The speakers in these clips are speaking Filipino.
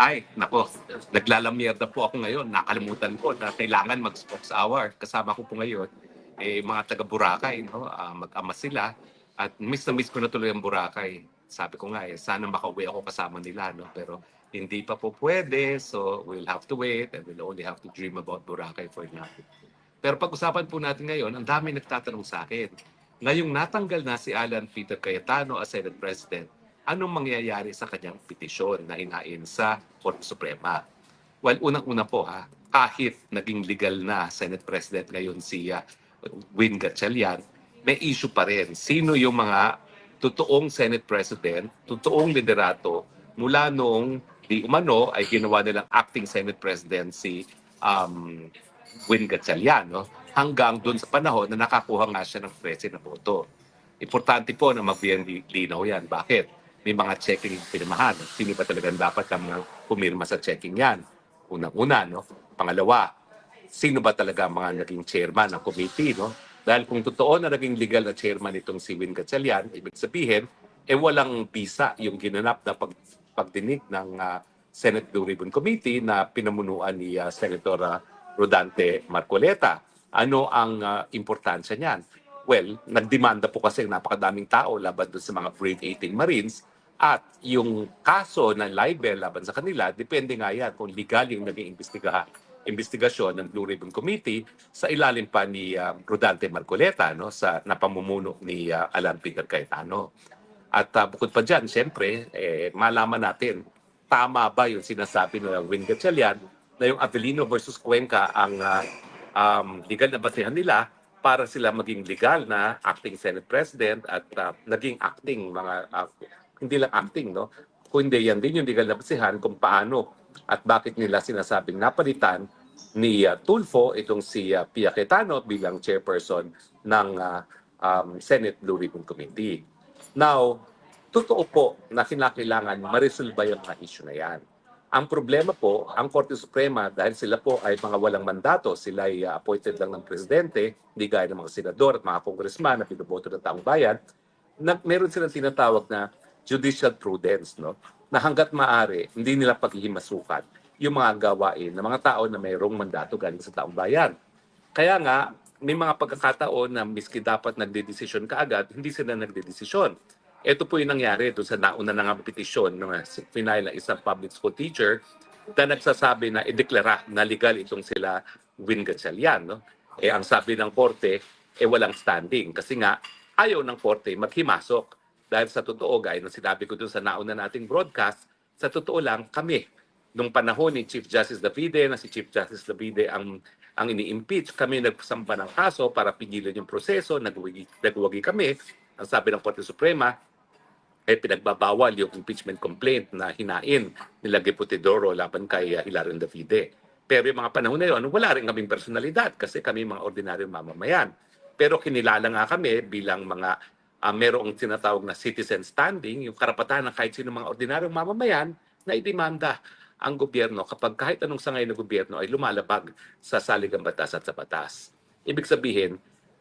Ay, nako, naglalamierda po ako ngayon. Nakalimutan ko na kailangan mag-spokes hour. Kasama ko po ngayon, mga taga Boracay, no? Mag-ama sila. At miss na miss ko na tuloy ang Boracay. Sabi ko nga, sana makauwi ako kasama nila, no? Pero hindi pa po pwede, so we'll have to wait and we'll only have to dream about Boracay for now. Pero pag-usapan po natin ngayon, ang dami nagtatanong sa akin. Ngayong natanggal na si Alan Peter Cayetano as Senate President, anong mangyayari sa kanyang petisyon na hinain sa Korte Suprema? Well, unang-una po kahit naging legal na Senate President ngayon si Win Gatchalian, may issue pa rin. Sino yung mga totoong Senate President, totoong liderato mula noong di umano ay ginawa nilang acting Senate President si Win Gatchalian, no? Hanggang doon sa panahon na nakakuha nga siya ng 13 na boto. Importante po na magbigyan linaw yan. Bakit? May mga checking pinamahan. Sino ba talagang dapat ang mga pumirma sa checking yan? Unang-una, no? Pangalawa, sino ba talaga ang mga naging chairman ng committee, no? Dahil kung totoo na naging legal na chairman itong si Win Gatchalian, ibig sabihin, walang visa yung ginanap na pagdinig ng Senate Blue Ribbon Committee na pinamunuan ni Senator Rodante Marcoleta. Ano ang importansya niyan? Well, nagdemanda po kasi napakadaming tao laban doon sa mga Grade 18 Marines at yung kaso ng libel laban sa kanila, depende nga yan kung legal yung naging investigasyon ng Blue Ribbon Committee sa ilalim pa ni Rodante Marcoleta, no, sa napamumuno ni Alan Peter Cayetano. At bukod pa dyan, siyempre, malaman natin, tama ba yung sinasabi ng Win Gatchalian na yung Avellino versus Cuenca ang legal na basehan nila para sila maging legal na acting Senate President at naging acting hindi lang acting, no? Kundi yan din yung legal na basehan kung paano at bakit nila sinasabing napalitan ni Tulfo itong si Pia Cayetano bilang chairperson ng Senate Blue Ribbon Committee. Now, totoo po na kinakailangan ma-resolve yung mga issue na yan. Ang problema po, ang Korte Suprema, dahil sila po ay mga walang mandato, sila ay appointed lang ng presidente, hindi gaya ng mga senador at mga congressman na pinuboto ng taong bayan, meron silang tinatawag na judicial prudence, no? Na hanggat maaari, hindi nila paghihimasukan yung mga gawain ng mga tao na mayroong mandato galing sa taong bayan. Kaya nga, may mga pagkakataon na miski dapat nagdedesisyon kaagad, hindi sila nagdedesisyon. Ito po yung nangyari doon sa nauna na nga petisyon ng final na isang public school teacher na nagsasabi na ideklara na legal itong sila Win Gatchalian. No? Ang sabi ng korte, walang standing. Kasi nga, ayaw ng korte maghimasok. Dahil sa totoo, gaya ng sinabi ko doon sa nauna nating broadcast, sa totoo lang, kami, nung panahon ni Chief Justice Davide, na si Chief Justice Davide ang ini-impeach, kami nagsampa ng kaso para pigilan yung proseso, nagwagi kami. Ang sabi ng Korte Suprema, pinagbabawal yung impeachment complaint na hinain nila Geputidoro laban kay Hilarion Davide. Pero yung mga panahon na yun, wala rin kaming personalidad kasi kami mga ordinaryong mamamayan. Pero kinilala nga kami bilang mga merong tinatawag na citizen standing, yung karapatan ng kahit sino mga ordinaryong mamamayan na idemanda ang gobyerno kapag kahit anong sangay ng gobyerno ay lumalabag sa saligang batas at sa batas. Ibig sabihin,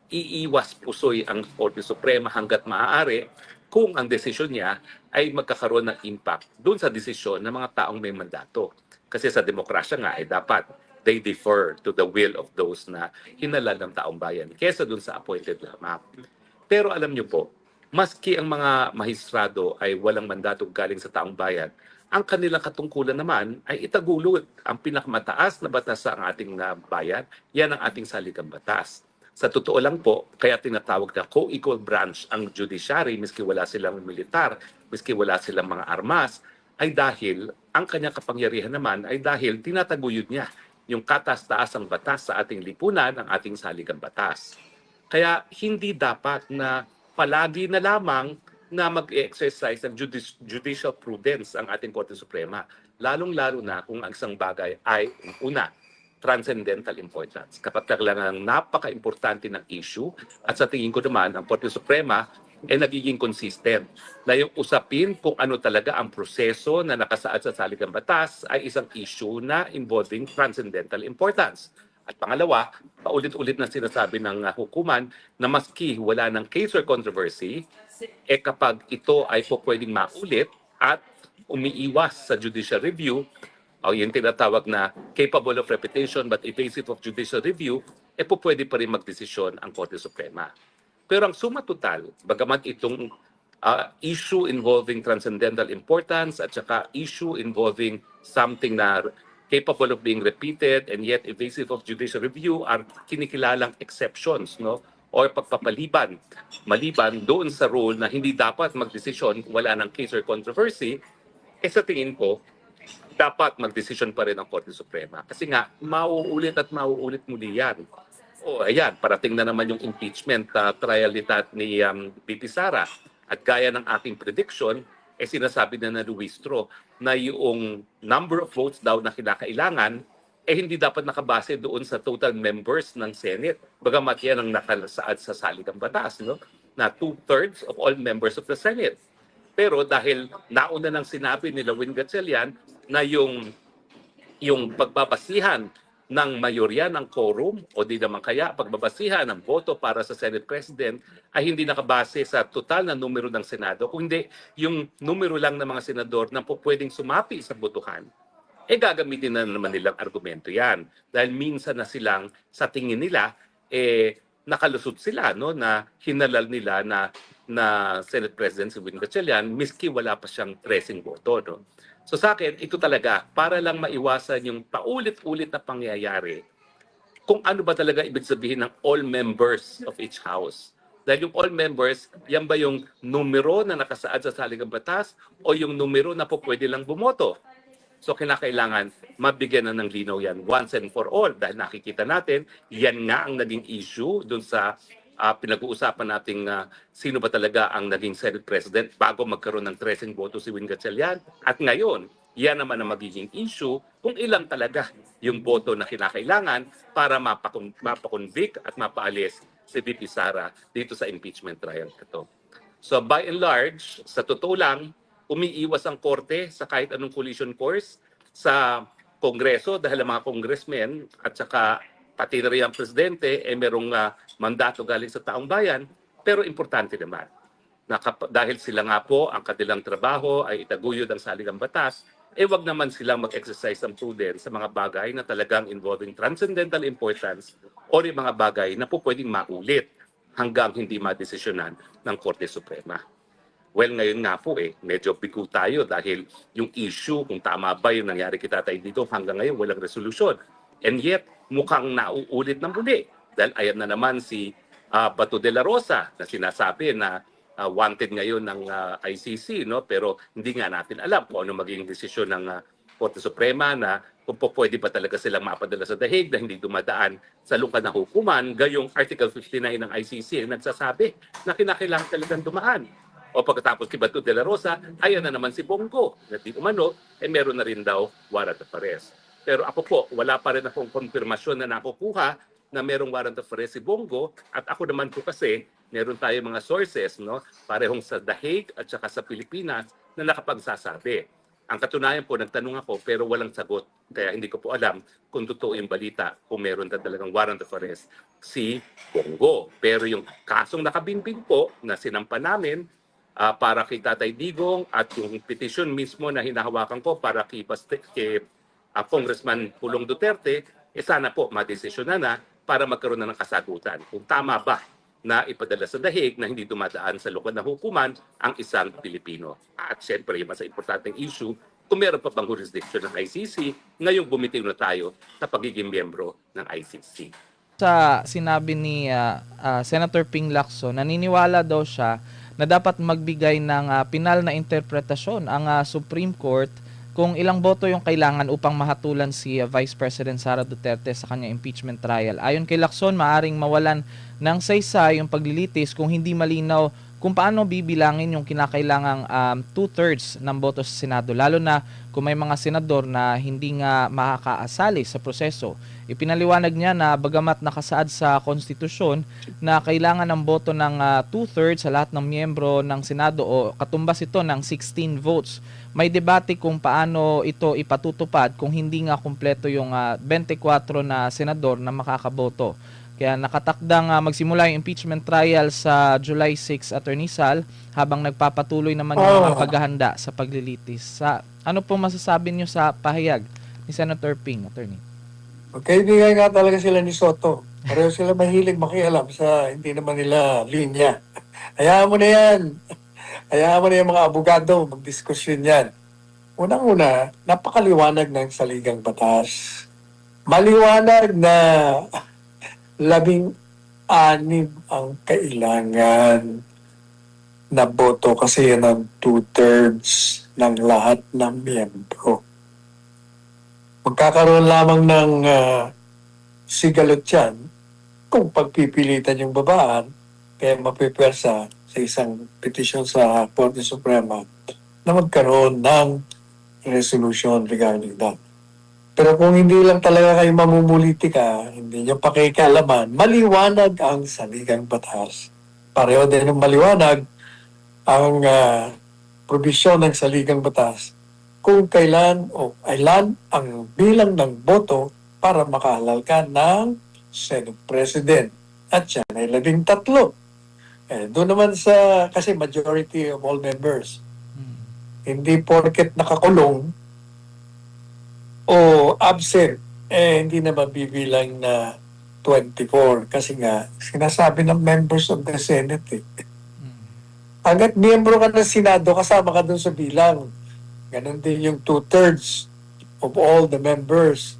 iiwas pusoy ang Korte Suprema hanggat maaari kung ang desisyon niya ay magkakaroon ng impact doon sa desisyon ng mga taong may mandato. Kasi sa demokrasya nga ay dapat they defer to the will of those na hinalal ng taong bayan kesa doon sa appointed lamang. Pero alam niyo po, maski ang mga mahistrado ay walang mandato galing sa taong bayan, ang kanilang katungkulan naman ay itagulod ang pinakamataas na batas sa ating bayan, yan ang ating saligang batas. Sa totoo lang po, kaya tinatawag na co-equal branch ang judiciary, miski wala silang militar, miski wala silang mga armas, ay dahil ang kanyang kapangyarihan naman ay dahil tinataguyod niya yung katas-taasang batas sa ating lipunan, ang ating saligang batas. Kaya hindi dapat na palagi na lamang na mag-exercise ng judicial prudence ang ating Korte Suprema, lalong-lalo na kung ang isang bagay ay una, transcendental importance. Kapag kailangan napaka-importante ng issue at sa tingin ko naman ang Korte Suprema ay nagiging consistent na yung usapin kung ano talaga ang proseso na nakasaad sa saligang batas ay isang issue na involving transcendental importance. At pangalawa, paulit-ulit na sinasabi ng hukuman na maski wala ng case or controversy, kapag ito ay po pwedeng maulit at umiiwas sa judicial review, o yung tinatawag na capable of reputation but evasive of judicial review, po pwede pa rin magdesisyon ang Korte Suprema. Pero ang suma total, bagamat itong issue involving transcendental importance at saka issue involving something na capable of being repeated and yet evasive of judicial review are kinikilalang exceptions, no? O pagpapaliban, maliban doon sa rule na hindi dapat magdesisyon kung wala ng case or controversy, sa tingin ko, dapat magdesisyon pa rin ang Korte Suprema. Kasi nga, mauulit at mauulit muli yan. O ayan, parating na naman yung impeachment trial ni BP Sara. At gaya ng aking prediction, sinasabi na Luistro na yung number of votes daw na kinakailangan, hindi dapat nakabase doon sa total members ng Senate. Bagamat yan ang nakasaad sa saligang batas, no? Na 2/3 of all members of the Senate. Pero dahil nauna nang sinabi ni Win Gatchalian na yung pagbabasihan ng mayorya ng quorum o di naman kaya pagbabasihan ng boto para sa Senate President ay hindi nakabase sa total na numero ng Senado, kundi yung numero lang ng mga senador na po pwedeng sumapi sa botohan. Gagamitin na naman nilang argumento yan. Dahil minsan na silang, sa tingin nila, nakalusot sila, no, na hinalal nila na Senate President si Win Gatchalian, miski wala pa siyang 13 boto. No? So sa akin, ito talaga, para lang maiwasan yung paulit-ulit na pangyayari, kung ano ba talaga ibig sabihin ng all members of each house. Dahil yung all members, yan ba yung numero na nakasaad sa saligang batas o yung numero na po pwede lang bumoto? So kinakailangan mabigyan na ng linaw yan once and for all dahil nakikita natin, yan nga ang naging issue dun sa pinag-uusapan nating sino ba talaga ang naging Senate President bago magkaroon ng 13 boto si Win Gatchalian. At ngayon, yan naman ang magiging issue kung ilang talaga yung boto na kinakailangan para mapakonvict at mapaalis si VP Sara dito sa impeachment trial ito. So by and large, sa totoo lang, umiiwas ang korte sa kahit anong collision course sa Kongreso dahil ang mga congressmen at saka pati na rin ang presidente merong mandato galing sa taong bayan. Pero importante naman na dahil sila nga po ang kanilang trabaho ay itaguyod ang saligang batas, wag naman silang mag-exercise ng prudence sa mga bagay na talagang involving transcendental importance o yung mga bagay na po pwedeng maulit hanggang hindi madesisyonan ng Korte Suprema. Well, ngayon nga po medyo bigo tayo dahil yung issue kung tama ba yung nangyari kay Tatay Digong hanggang ngayon walang resolusyon. And yet, mukhang nauulit ng muli. Dahil ayan na naman si Bato de la Rosa na sinasabi na wanted ngayon ng ICC, no? Pero hindi nga natin alam kung ano magiging desisyon ng Korte Suprema na kung po pwede ba talaga silang mapadala sa dahig na hindi dumadaan sa lungkad ng hukuman. Gayong Article 59 ng ICC ang nagsasabi na kinakailangan talagang dumaan. O pagkatapos kay Bato de la Rosa, ayan na naman si Bongo na di umano, meron na rin daw warrant of arrest. Pero ako po, wala pa rin akong konfirmasyon na nakukuha na merong warrant of arrest si Bongo at ako naman po kasi meron tayo mga sources, no, parehong sa The Hague at saka sa Pilipinas na nakapagsasabi. Ang katunayan po, nagtanong ako pero walang sagot. Kaya hindi ko po alam kung totoo yung balita kung meron na talagang warrant of arrest si Bongo. Pero yung kasong nakabinbing po na sinampa namin para kay Tatay Digong at yung petition mismo na hinahawakan ko para kay Congressman Pulong Duterte, sana po madesisyon na para magkaroon na ng kasagutan. Kung tama ba na ipadala sa dahig na hindi dumadaan sa lukad ng hukuman ang isang Pilipino. At syempre, yung mas importanteng issue, kung meron pa bang jurisdiction ng ICC, ngayong bumitiw na tayo sa pagiging miyembro ng ICC. Sa sinabi ni Senator Ping Lacson, naniniwala daw siya na dapat magbigay ng pinal na interpretasyon ang Supreme Court kung ilang boto yung kailangan upang mahatulan si Vice President Sara Duterte sa kanyang impeachment trial. Ayon kay Lacson, maaring mawalan ng saysay yung paglilitis kung hindi malinaw kung paano bibilangin yung kinakailangang 2/3 ng boto sa Senado, lalo na kung may mga senador na hindi nga makakaasali sa proseso. Ipinaliwanag niya na bagamat nakasaad sa konstitusyon na kailangan ng boto ng 2/3 sa lahat ng miyembro ng Senado o katumbas ito ng 16 votes, may debate kung paano ito ipatutupad kung hindi nga kumpleto yung 24 na senador na makakaboto. Kaya nakatakdang magsimula yung impeachment trial sa July 6, Attorney Sal, habang nagpapatuloy naman yung mga paghahanda sa paglilitis. Ano pong masasabi niyo sa pahayag ni Senator Ping, Attorney? Magkaibigan nga talaga sila ni Soto. Pareho sila mahilig makialam sa hindi naman nila linya. Hayaan mo na yan. Hayaan mo na yung mga abogado magdiskusyon yan. Unang-una, napakaliwanag ng saligang batas. Maliwanag na 16 ang kailangan na boto kasi yan ang 2/3 ng lahat ng miyembro. Magkakaroon lamang ng sigalot yan kung pagpipilitan yung babaan kaya mapipwersa sa isang petisyon sa Korte Suprema na magkaroon ng resolution regarding that. Pero kung hindi lang talaga kayo mamumulitika, hindi nyo pakikialaman, maliwanag ang saligang batas. Pareho din ng maliwanag ang probisyon ng saligang batas kung kailan o kailan ang bilang ng boto para makahalal ka ng Senate President. At siya ay 13. Doon naman kasi majority of all members. Hindi porket nakakulong o absent, hindi na mabibilang na 24. Kasi nga, sinasabi ng members of the Senate hanggat miyembro ka ng Senado, kasama ka dun sa bilang. Ganon din yung 2/3 of all the members.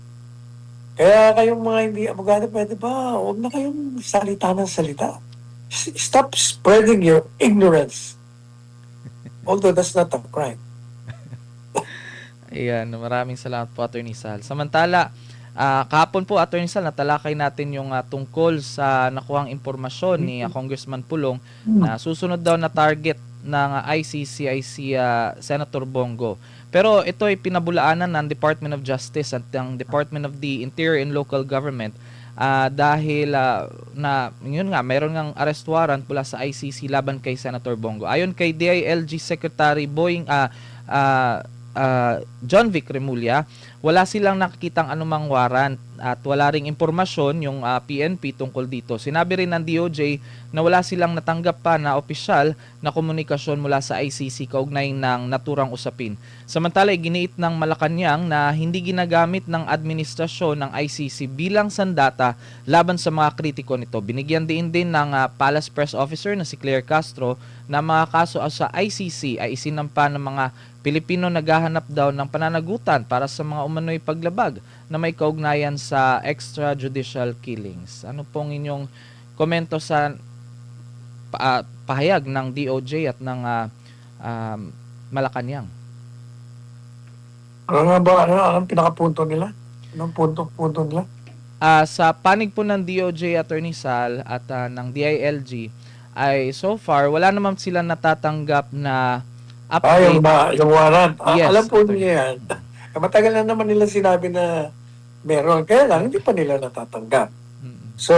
Kaya kayong mga hindi abogado, pwede ba? Huwag na kayong salita ng salita. Stop spreading your ignorance. Although that's not a crime. Ayan, maraming salamat po, Attorney Sal. Samantala, kahapon po, Attorney Sal, natalakay natin yung tungkol sa nakuhang impormasyon ni Congressman Pulong na susunod daw na target ng ICC ay si Senator Bongo. Pero ito ay pinabulaanan ng Department of Justice at ng Department of the Interior and Local Government dahil yun nga, mayroon ngang arrest warrant mula sa ICC laban kay Senator Bongo. Ayon kay DILG Secretary John Vic Remulla, wala silang nakikitang anumang warrant at wala ring impormasyon yung PNP tungkol dito. Sinabi rin ng DOJ na wala silang natanggap pa na opisyal na komunikasyon mula sa ICC kaugnay ng naturang usapin. Samantala, iginiit ng Malacanang na hindi ginagamit ng administrasyon ng ICC bilang sandata laban sa mga kritiko nito. Binigyan din ng Palace Press Officer na si Claire Castro na mga kaso sa ICC ay isinampa ng mga Pilipino naghahanap daw ng pananagutan para sa mga umano'y paglabag na may kaugnayan sa extrajudicial killings. Ano pong inyong komento sa pahayag ng DOJ at ng Malacanang? Ano nga ba? Anong pinakapunto nila? Anong punto nila? Sa panig po ng DOJ, Attorney Sal, at ng DILG, ay so far, wala naman sila natatanggap na update. Yung warrant. Yes, Alam po Attorney. niya yan. Matagal na naman nila sinabi na meron. Kaya lang, hindi pa nila natatanggap. So,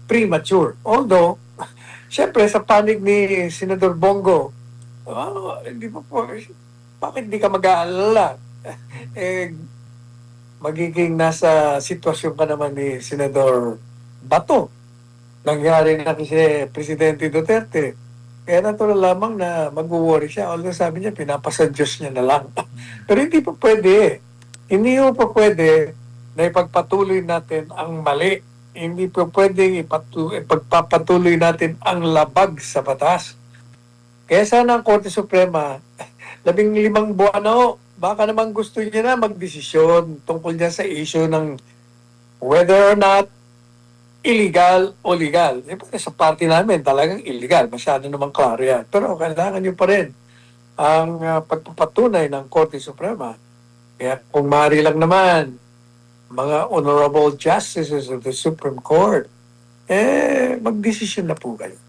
premature. Although, syempre, sa panig ni Senador Bongo, hindi pa po, bakit hindi ka mag-aalala? Magiging nasa sitwasyon ka naman ni Senador Bato. Nangyari na kasi Presidente Duterte. Kaya natural lamang na mag-worry siya. Although sabi niya, pinapasa Diyos niya na lang. Pero hindi pa pwede. Hindi pa pwede na ipagpatuloy natin ang mali. Hindi pa pwede ipagpapatuloy natin ang labag sa batas. Kaya sana ang Korte Suprema, 15 buwan na baka naman gusto niya na magdesisyon tungkol niya sa issue ng whether or not illegal o legal. Sa party namin talagang illegal. Masyado namang klaro yan. Pero kailangan nyo pa rin ang pagpapatunay ng Korte Suprema. Kaya kung maaari lang naman, mga honorable justices of the Supreme Court, magdesisyon na po kayo.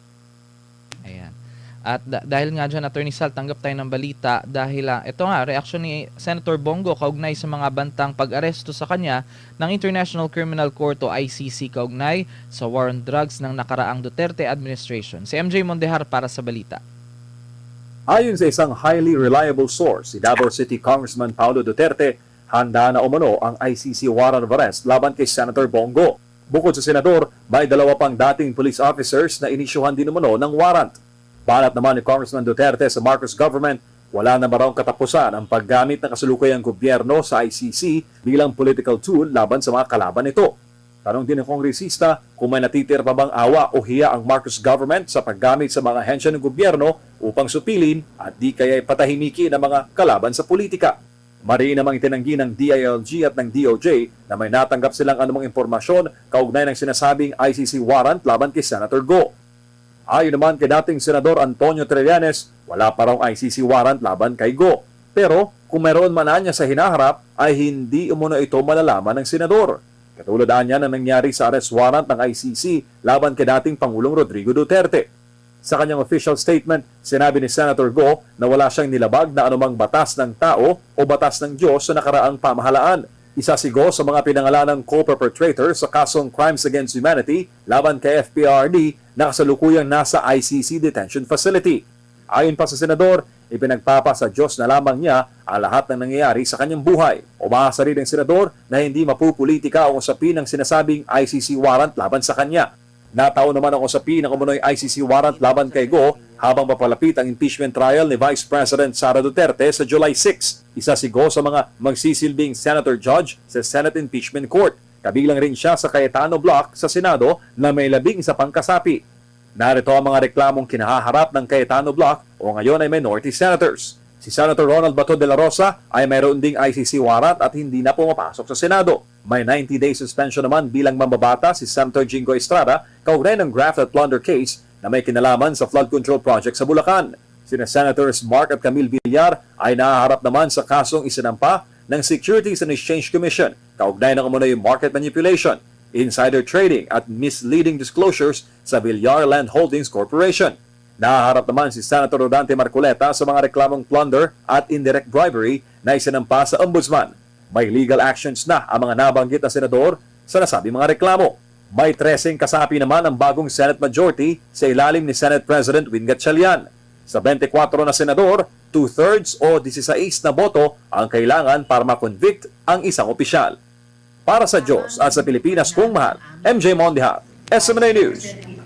Ayan. At dahil nga dyan, Attorney Sal, tanggap tayo ng balita dahil ito nga, reaksyon ni Senator Bongo kaugnay sa mga bantang pag-aresto sa kanya ng International Criminal Court o ICC kaugnay sa war on drugs ng nakaraang Duterte administration. Si MJ Mondehar para sa balita. Ayon sa isang highly reliable source, si Davao City Congressman Paulo Duterte, handa na umano ang ICC warrant of arrest laban kay Senator Bongo. Bukod sa senador, may 2 pang dating police officers na inisyuhan din umano ng warrant. Balat naman ni Congressman Duterte sa Marcos government, wala na raw katapusan ang paggamit ng kasalukuyang gobyerno sa ICC bilang political tool laban sa mga kalaban nito. Tanong din ng kongresista kung may natitira pa bang awa o hiya ang Marcos government sa paggamit sa mga ahensya ng gobyerno upang supilin at di kaya patahimiki ng mga kalaban sa politika. Mariin namang itinanggi ng DILG at ng DOJ na may natanggap silang anumang impormasyon kaugnay ng sinasabing ICC warrant laban kay Senator Go. Ayon naman kay dating Senador Antonio Trillanes, wala pa raw ICC warrant laban kay Go. Pero kung mayroon man niya sa hinaharap ay hindi umano ito malalaman ng senador. Katulad niya na nangyari sa arrest warrant ng ICC laban kay dating Pangulong Rodrigo Duterte. Sa kanyang official statement, sinabi ni Senator Go na wala siyang nilabag na anumang batas ng tao o batas ng Diyos sa nakaraang pamahalaan. Isa si Go sa mga pinangalanang co-perpetrator sa kasong Crimes Against Humanity laban kay FPRD na kasalukuyang nasa ICC detention facility. Ayon pa sa senador, ipinagpapa sa Diyos na lamang niya ang lahat ng nangyayari sa kanyang buhay. Umasa rin ng senador na hindi mapupolitika ang usapin ng sinasabing ICC warrant laban sa kanya. Nataon naman ang usapin ng umunoy ICC warrant laban kay Go habang papalapit ang impeachment trial ni Vice President Sara Duterte sa July 6. Isa si Go sa mga magsisilbing Senator Judge sa Senate Impeachment Court. Kabilang rin siya sa Cayetano Block sa Senado na may 11 pang kasapi. Narito ang mga reklamong kinahaharap ng Cayetano Block o ngayon ay minority senators. Si Senator Ronald Bato de la Rosa ay mayroon ding ICC warrant at hindi na pumapasok sa Senado. May 90-day suspension naman bilang mambabata si Senator Jingo Estrada kaugnay ng graft at plunder case na may kinalaman sa flood control project sa Bulacan. Sina Senators Mark at Camille Villar ay nahaharap naman sa kasong isinampa ng Securities and Exchange Commission kaugnay ng umunoy market manipulation, insider trading at misleading disclosures sa Villar Land Holdings Corporation. Nahaharap naman si Senator Rodante Marcoleta sa mga reklamong plunder at indirect bribery na isinampa sa Ombudsman. May legal actions na ang mga nabanggit na senador sa nasabing mga reklamo. May 13 kasapi naman ang bagong Senate majority sa ilalim ni Senate President Win Gatchalian. Sa 24 na senador, 2/3 o 16 na boto ang kailangan para makonvict ang isang opisyal. Para sa Diyos at sa Pilipinas kung mahal, MJ Mondiha, SMNA News.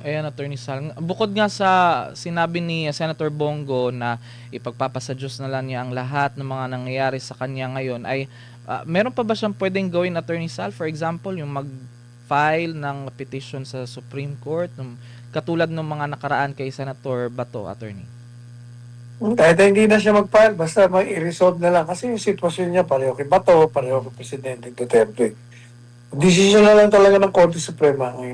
Ayan, Attorney Sal. Bukod nga sa sinabi ni Senator Bongo na ipagpapasa Diyos na lang niya ang lahat ng mga nangyayari sa kanya ngayon, ay meron pa ba siyang pwedeng gawin, Attorney Sal? For example, yung mag-file ng petition sa Supreme Court, katulad ng mga nakaraan kay Senator Bato, Attorney? Kahit hindi na siya mag-file, basta may i-resolve na lang. Kasi yung sitwasyon niya, pareho kay Bato, pareho kay Presidente Duterte. Desisyon na lang talaga ng Korte Suprema ang